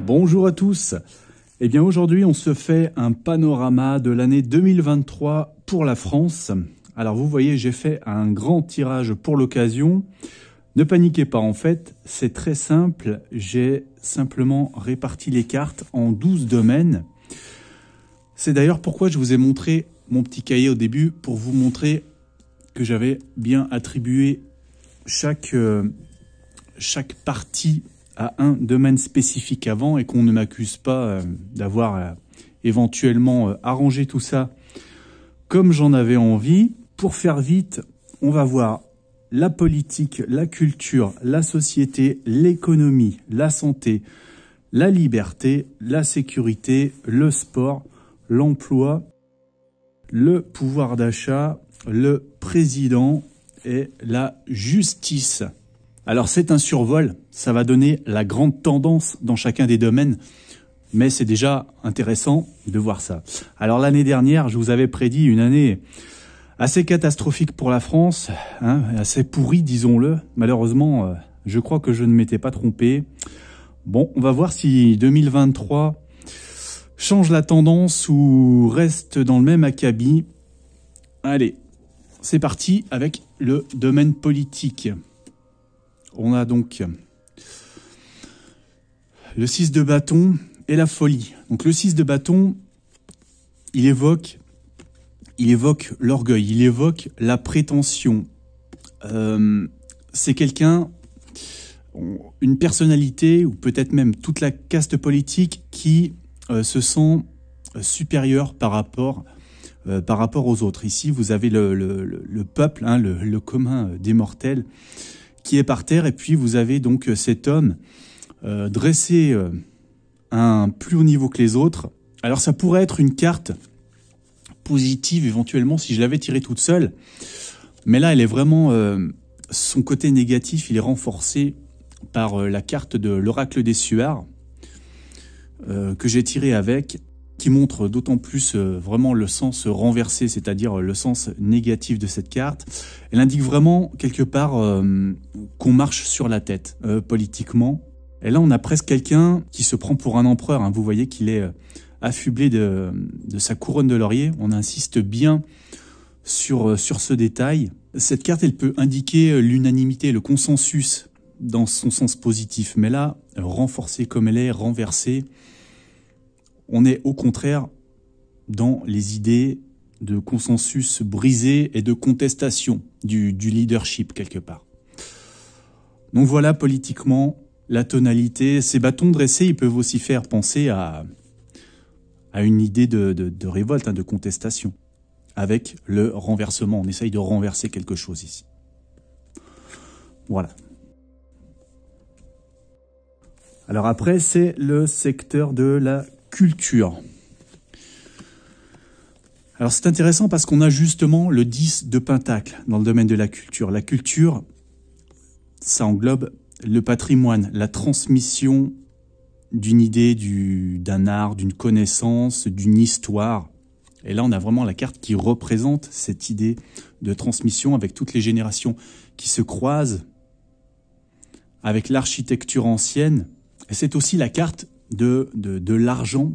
Bonjour à tous. Eh bien aujourd'hui on se fait un panorama de l'année 2023 pour la France. Alors vous voyez, j'ai fait un grand tirage pour l'occasion. Ne paniquez pas, en fait, c'est très simple. J'ai simplement réparti les cartes en 12 domaines. C'est d'ailleurs pourquoi je vous ai montré mon petit cahier au début, pour vous montrer que j'avais bien attribué chaque partie à un domaine spécifique avant et qu'on ne m'accuse pas d'avoir éventuellement arrangé tout ça comme j'en avais envie. Pour faire vite, on va voir la politique, la culture, la société, l'économie, la santé, la liberté, la sécurité, le sport, l'emploi, le pouvoir d'achat, le président et la justice. Alors c'est un survol, ça va donner la grande tendance dans chacun des domaines, mais c'est déjà intéressant de voir ça. Alors l'année dernière, je vous avais prédit une année assez catastrophique pour la France, assez pourrie, disons-le. Malheureusement, je crois que je ne m'étais pas trompé. Bon, on va voir si 2023 change la tendance ou reste dans le même acabit. Allez, c'est parti avec le domaine politique. On a donc le 6 de bâton et la folie. Donc le 6 de bâton, il évoque l'orgueil, il évoque la prétention. C'est quelqu'un, une personnalité, ou peut-être même toute la caste politique qui se sent supérieure par rapport aux autres. Ici, vous avez le peuple, le commun des mortels, qui est par terre, et puis vous avez donc cet homme dressé à un plus haut niveau que les autres. Alors ça pourrait être une carte positive éventuellement si je l'avais tirée toute seule, mais là elle est vraiment son côté négatif, il est renforcé par la carte de l'oracle des Suards que j'ai tiré avec, qui montre d'autant plus vraiment le sens renversé, c'est-à-dire le sens négatif de cette carte. Elle indique vraiment quelque part qu'on marche sur la tête politiquement. Et là, on a presque quelqu'un qui se prend pour un empereur. Vous voyez qu'il est affublé de sa couronne de laurier. On insiste bien sur ce détail. Cette carte, elle peut indiquer l'unanimité, le consensus dans son sens positif. Mais là, renforcée comme elle est, renversée, on est au contraire dans les idées de consensus brisé et de contestation du leadership quelque part. Donc voilà politiquement la tonalité. Ces bâtons dressés, ils peuvent aussi faire penser à une idée de révolte, de contestation. Avec le renversement, on essaye de renverser quelque chose ici. Voilà. Alors après, c'est le secteur de la culture. Alors c'est intéressant parce qu'on a justement le 10 de Pentacle dans le domaine de la culture. La culture, ça englobe le patrimoine, la transmission d'une idée, d'un art, d'une connaissance, d'une histoire. Et là, on a vraiment la carte qui représente cette idée de transmission avec toutes les générations qui se croisent avec l'architecture ancienne. Et c'est aussi la carte de l'argent,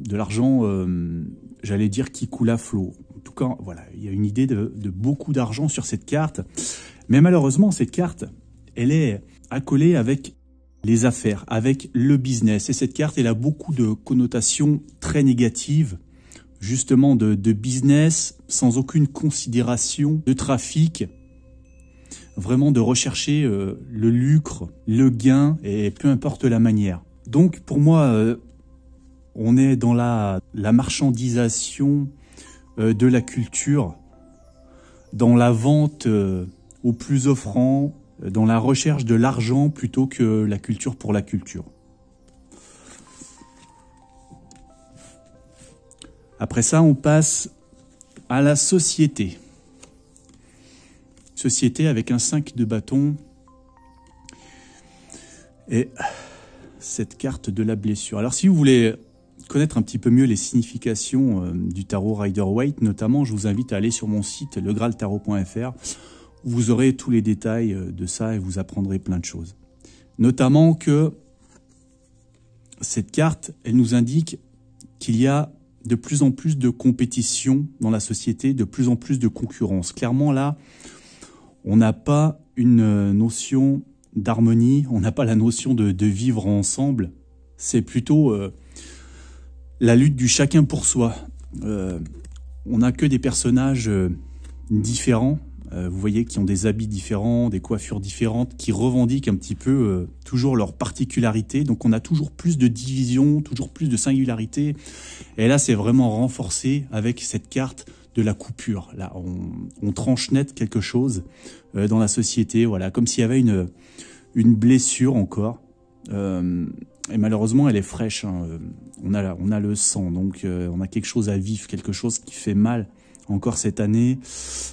j'allais dire, qui coule à flot. En tout cas, voilà, il y a une idée de beaucoup d'argent sur cette carte. Mais malheureusement, cette carte, elle est accolée avec les affaires, avec le business. Et cette carte, elle a beaucoup de connotations très négatives, justement de business, sans aucune considération de trafic, vraiment de rechercher le lucre, le gain, et peu importe la manière. Donc pour moi, on est dans la marchandisation de la culture, dans la vente au plus offrant, dans la recherche de l'argent plutôt que la culture pour la culture. Après ça, on passe à la société. Société avec un 5 de bâton et cette carte de la blessure. Alors si vous voulez connaître un petit peu mieux les significations du tarot Rider-Waite, notamment, je vous invite à aller sur mon site legraltarot.fr. Vous aurez tous les détails de ça et vous apprendrez plein de choses. Notamment que cette carte, elle nous indique qu'il y a de plus en plus de compétition dans la société, de plus en plus de concurrence. Clairement, là, on n'a pas une notion d'harmonie, on n'a pas la notion de vivre ensemble. C'est plutôt la lutte du chacun pour soi. On n'a que des personnages différents, vous voyez, qui ont des habits différents, des coiffures différentes, qui revendiquent un petit peu toujours leur particularité. Donc on a toujours plus de division, toujours plus de singularité. Et là, c'est vraiment renforcé avec cette carte de la coupure. Là, on tranche net quelque chose dans la société, voilà, comme s'il y avait une blessure encore. Et malheureusement, elle est fraîche. Hein. On a le sang, donc on a quelque chose à vivre, quelque chose qui fait mal encore cette année.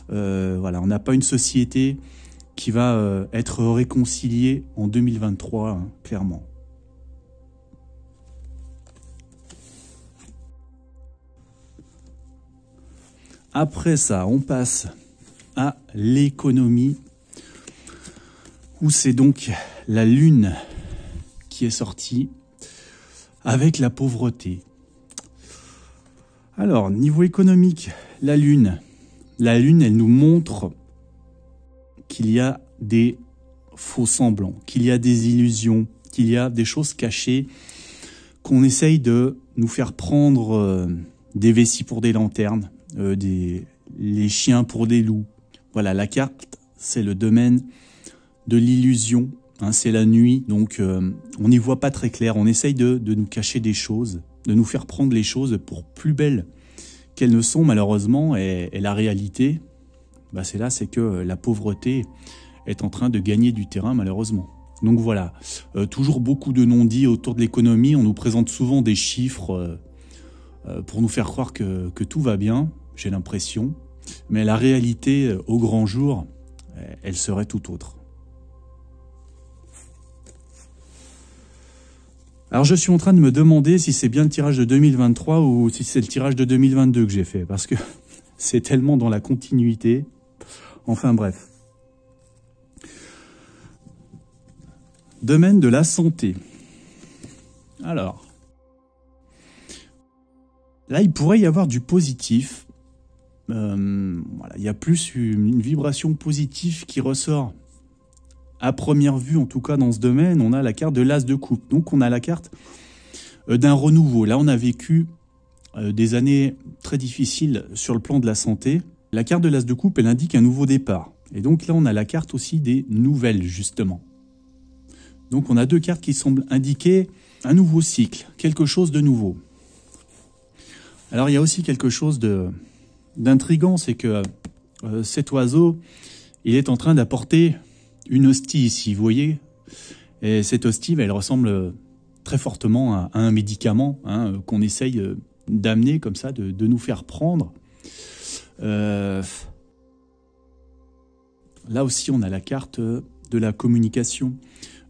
Voilà, on n'a pas une société qui va être réconciliée en 2023, hein, clairement. Après ça, on passe à l'économie, où c'est donc la Lune qui est sortie avec la pauvreté. Alors, niveau économique, la Lune, elle nous montre qu'il y a des faux semblants, qu'il y a des illusions, qu'il y a des choses cachées, qu'on essaye de nous faire prendre des vessies pour des lanternes, les chiens pour des loups. Voilà, la carte, c'est le domaine de l'illusion, hein, c'est la nuit, donc on n'y voit pas très clair, on essaye de nous cacher des choses, de nous faire prendre les choses pour plus belles qu'elles ne sont malheureusement, et la réalité, bah c'est que la pauvreté est en train de gagner du terrain malheureusement. Donc voilà, toujours beaucoup de non-dits autour de l'économie, on nous présente souvent des chiffres pour nous faire croire que tout va bien, j'ai l'impression, mais la réalité au grand jour, elle serait tout autre. Alors je suis en train de me demander si c'est bien le tirage de 2023 ou si c'est le tirage de 2022 que j'ai fait, parce que c'est tellement dans la continuité. Enfin bref. Domaine de la santé. Alors, là il pourrait y avoir du positif. Voilà, il y a plus une vibration positive qui ressort. À première vue, en tout cas dans ce domaine, on a la carte de l'As de coupe. Donc on a la carte d'un renouveau. Là, on a vécu des années très difficiles sur le plan de la santé. La carte de l'As de coupe, elle indique un nouveau départ. Et donc là, on a la carte aussi des nouvelles, justement. Donc on a deux cartes qui semblent indiquer un nouveau cycle, quelque chose de nouveau. Alors il y a aussi quelque chose d'intriguant, c'est que cet oiseau, il est en train d'apporter une hostie ici, vous voyez. Et cette hostie, elle ressemble très fortement à un médicament, hein, qu'on essaye d'amener comme ça, de nous faire prendre. Là aussi, on a la carte de la communication,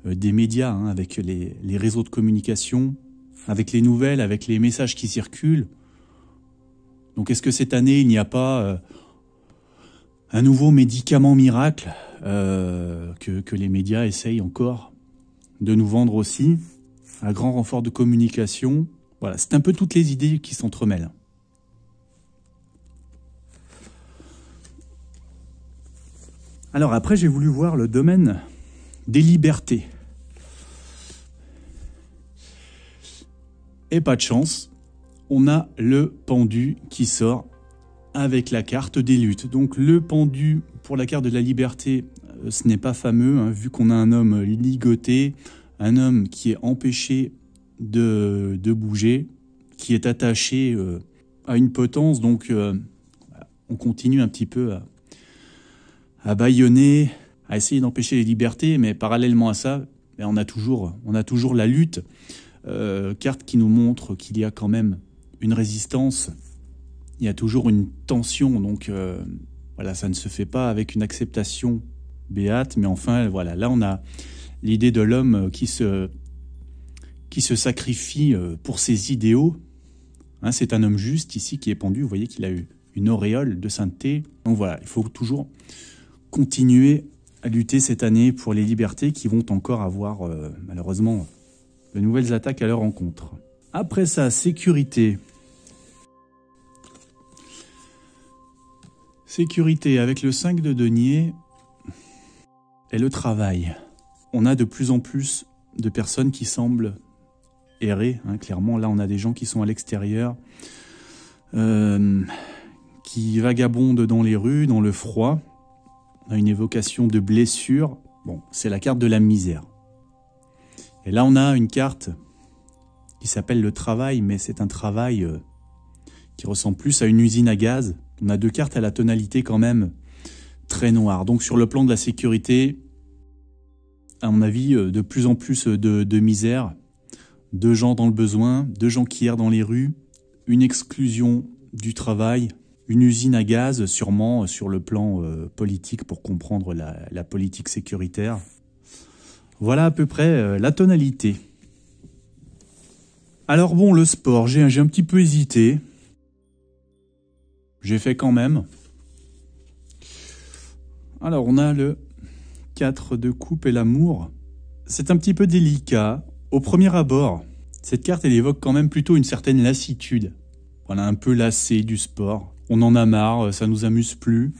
des médias, hein, avec les réseaux de communication, avec les nouvelles, avec les messages qui circulent. Donc est-ce que cette année, il n'y a pas un nouveau médicament miracle que les médias essayent encore de nous vendre aussi, à grand renfort de communication? Voilà, c'est un peu toutes les idées qui s'entremêlent. Alors après, j'ai voulu voir le domaine des libertés. Et pas de chance, on a le pendu qui sort avec la carte des luttes. Donc le pendu pour la carte de la liberté, ce n'est pas fameux, hein, vu qu'on a un homme ligoté, un homme qui est empêché de bouger, qui est attaché à une potence. Donc on continue un petit peu à bâillonner, à essayer d'empêcher les libertés, mais parallèlement à ça, on a toujours la lutte, carte qui nous montre qu'il y a quand même une résistance. Il y a toujours une tension, donc voilà, ça ne se fait pas avec une acceptation béate, mais enfin, voilà, là on a l'idée de l'homme qui se sacrifie pour ses idéaux. Hein, c'est un homme juste ici qui est pendu, vous voyez qu'il a eu une auréole de sainteté. Donc voilà, il faut toujours continuer à lutter cette année pour les libertés qui vont encore avoir malheureusement de nouvelles attaques à leur encontre. Après ça, sécurité. Sécurité avec le 5 de denier et le travail. On a de plus en plus de personnes qui semblent errer. Clairement, là, on a des gens qui sont à l'extérieur, qui vagabondent dans les rues, dans le froid. On a une évocation de blessure. Bon, c'est la carte de la misère. Et là, on a une carte qui s'appelle le travail, mais c'est un travail qui ressemble plus à une usine à gaz. On a 2 cartes à la tonalité quand même très noire. Donc sur le plan de la sécurité, à mon avis, de plus en plus de misère, de gens dans le besoin, de gens qui errent dans les rues, une exclusion du travail, une usine à gaz sûrement sur le plan politique pour comprendre la politique sécuritaire. Voilà à peu près la tonalité. Alors bon, le sport, j'ai un petit peu hésité. J'ai fait quand même. Alors, on a le 4 de coupe et l'amour. C'est un petit peu délicat. Au premier abord, cette carte, elle évoque quand même plutôt une certaine lassitude. Voilà, un peu lassé du sport. On en a marre, ça nous amuse plus.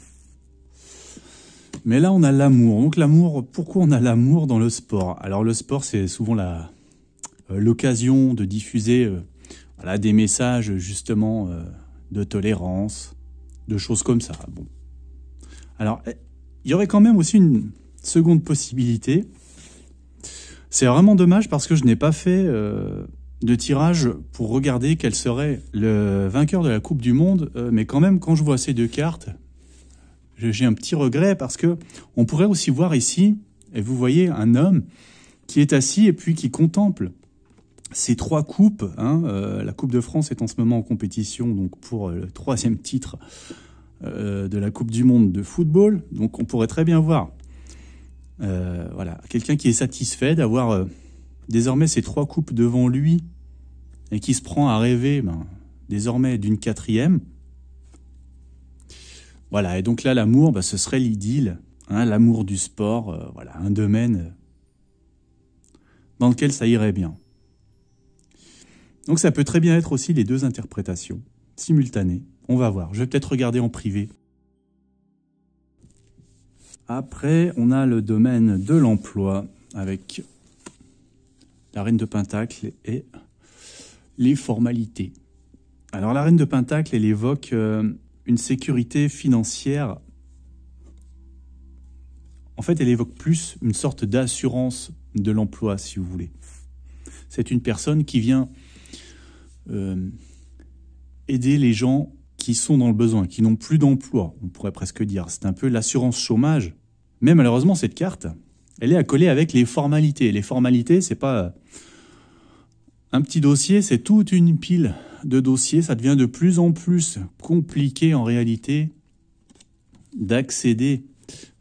Mais là, on a l'amour. Donc l'amour, pourquoi on a l'amour dans le sport? Alors le sport, c'est souvent l'occasion de diffuser des messages justement de tolérance, de choses comme ça. Bon. Alors, il y aurait quand même aussi une seconde possibilité. C'est vraiment dommage parce que je n'ai pas fait de tirage pour regarder quel serait le vainqueur de la Coupe du Monde. Mais quand même, quand je vois ces 2 cartes, j'ai un petit regret parce que on pourrait aussi voir ici, et vous voyez, un homme qui est assis et puis qui contemple ces 3 coupes. La Coupe de France est en ce moment en compétition donc pour le 3e titre de la Coupe du Monde de football. Donc on pourrait très bien voir quelqu'un qui est satisfait d'avoir désormais ces 3 coupes devant lui et qui se prend à rêver désormais d'une 4e. Voilà, et donc là l'amour, ce serait l'idylle, l'amour du sport, un domaine dans lequel ça irait bien. Donc ça peut très bien être aussi les 2 interprétations simultanées. On va voir. Je vais peut-être regarder en privé. Après, on a le domaine de l'emploi avec la reine de Pentacle et les formalités. Alors la reine de Pentacle, elle évoque une sécurité financière. En fait, elle évoque plus une sorte d'assurance de l'emploi, si vous voulez. C'est une personne qui vient aider les gens qui sont dans le besoin, qui n'ont plus d'emploi, on pourrait presque dire. C'est un peu l'assurance chômage. Mais malheureusement, cette carte, elle est accolée avec les formalités. Les formalités, c'est pas un petit dossier, c'est toute une pile de dossiers. Ça devient de plus en plus compliqué en réalité d'accéder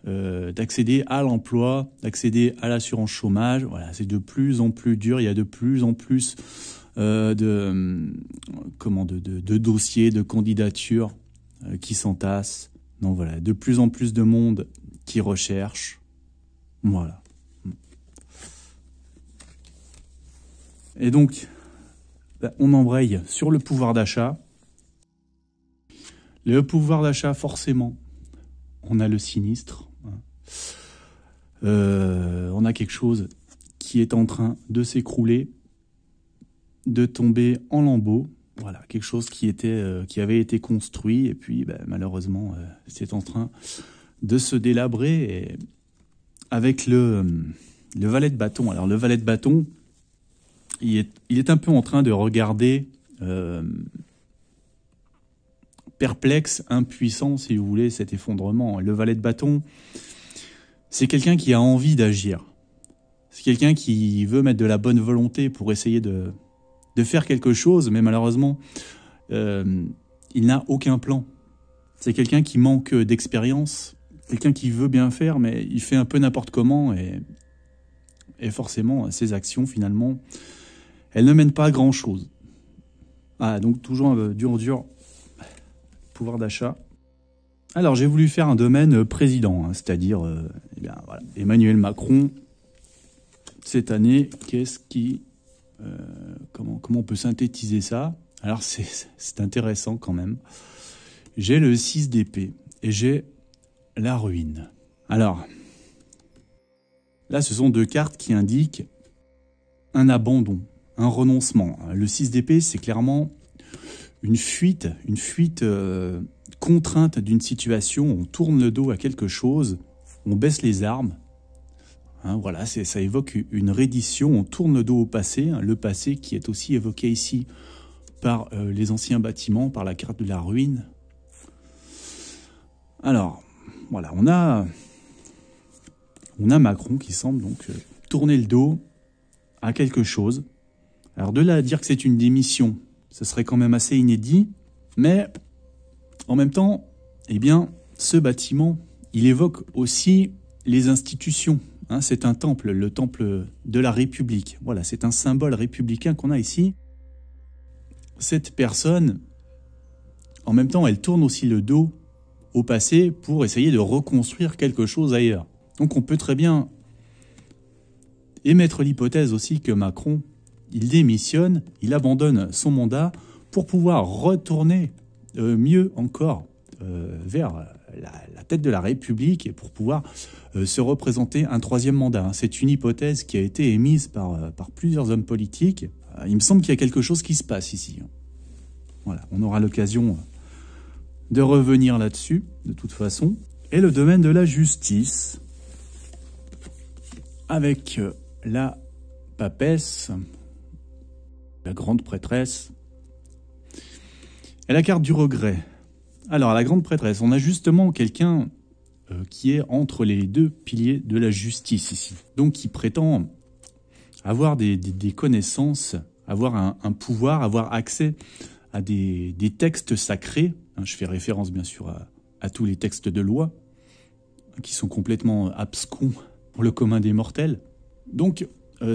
à l'emploi, d'accéder à l'assurance chômage. Voilà, c'est de plus en plus dur. Il y a de plus en plus de dossiers, de candidatures qui s'entassent. Donc voilà, de plus en plus de monde qui recherche. Voilà. Et donc, on embraye sur le pouvoir d'achat. Le pouvoir d'achat, forcément, on a le sinistre. On a quelque chose qui est en train de s'écrouler, de tomber en lambeaux. Voilà, quelque chose qui avait été construit et puis malheureusement c'est en train de se délabrer. Et avec le valet de bâton. Alors le valet de bâton, il est un peu en train de regarder perplexe, impuissant, si vous voulez, cet effondrement. Le valet de bâton, c'est quelqu'un qui a envie d'agir. C'est quelqu'un qui veut mettre de la bonne volonté pour essayer de faire quelque chose, mais malheureusement, il n'a aucun plan. C'est quelqu'un qui manque d'expérience, quelqu'un qui veut bien faire, mais il fait un peu n'importe comment, et forcément, ses actions, finalement, elles ne mènent pas à grand-chose. Ah, donc toujours dur, pouvoir d'achat. Alors, j'ai voulu faire un domaine président, c'est-à-dire Emmanuel Macron. Cette année, qu'est-ce qui comment on peut synthétiser ça? Alors c'est intéressant quand même. J'ai le 6 d'épée et j'ai la ruine. Alors, là ce sont deux cartes qui indiquent un abandon, un renoncement. Le 6 d'épée, c'est clairement une fuite contrainte d'une situation. On tourne le dos à quelque chose, on baisse les armes. Hein, voilà, ça évoque une reddition, on tourne le dos au passé, hein, le passé qui est aussi évoqué ici par les anciens bâtiments, par la carte de la ruine. Alors, voilà, on a Macron qui semble donc tourner le dos à quelque chose. Alors de là à dire que c'est une démission, ce serait quand même assez inédit, mais en même temps, eh bien, ce bâtiment, il évoque aussi les institutions. Hein, c'est un temple, le temple de la République. Voilà, c'est un symbole républicain qu'on a ici. Cette personne, en même temps, elle tourne aussi le dos au passé pour essayer de reconstruire quelque chose ailleurs. Donc on peut très bien émettre l'hypothèse aussi que Macron, il démissionne, il abandonne son mandat pour pouvoir retourner mieux encore vers la tête de la République et pour pouvoir se représenter un troisième mandat. C'est une hypothèse qui a été émise par plusieurs hommes politiques. Il me semble qu'il y a quelque chose qui se passe ici. Voilà, on aura l'occasion de revenir là-dessus, de toute façon. Et le domaine de la justice, avec la papesse, la grande prêtresse, et la carte du regret. Alors, la grande prêtresse, on a justement quelqu'un qui est entre les deux piliers de la justice ici. Donc, qui prétend avoir des connaissances, avoir un pouvoir, avoir accès à des textes sacrés. Je fais référence, bien sûr, à tous les textes de loi, qui sont complètement abscons pour le commun des mortels. Donc,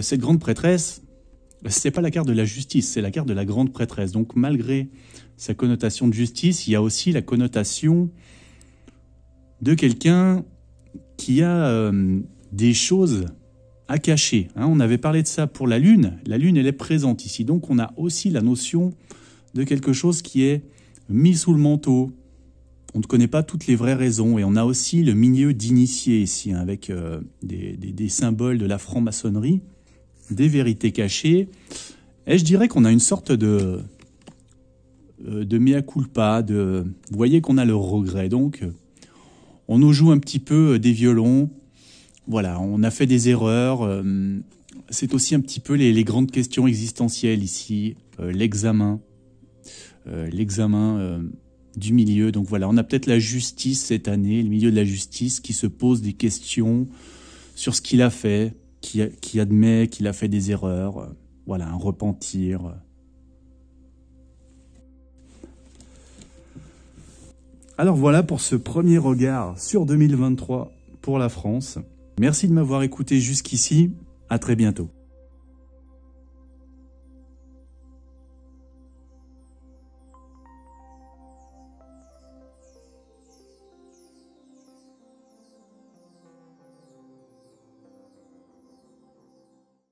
cette grande prêtresse, c'est pas la carte de la justice, c'est la carte de la grande prêtresse. Donc, malgré sa connotation de justice, il y a aussi la connotation de quelqu'un qui a des choses à cacher. Hein, on avait parlé de ça pour la Lune. La Lune, elle est présente ici. Donc, on a aussi la notion de quelque chose qui est mis sous le manteau. On ne connaît pas toutes les vraies raisons. Et on a aussi le milieu d'initié ici, hein, avec des symboles de la franc-maçonnerie, des vérités cachées. Et je dirais qu'on a une sorte de mea culpa. Vous voyez qu'on a le regret. Donc, on nous joue un petit peu des violons. Voilà, on a fait des erreurs. C'est aussi un petit peu les grandes questions existentielles ici. L'examen du milieu. Donc voilà, on a peut-être la justice cette année, le milieu de la justice qui se pose des questions sur ce qu'il a fait, qui admet qu'il a fait des erreurs. Voilà, un repentir. Alors voilà pour ce premier regard sur 2023 pour la France. Merci de m'avoir écouté jusqu'ici. À très bientôt.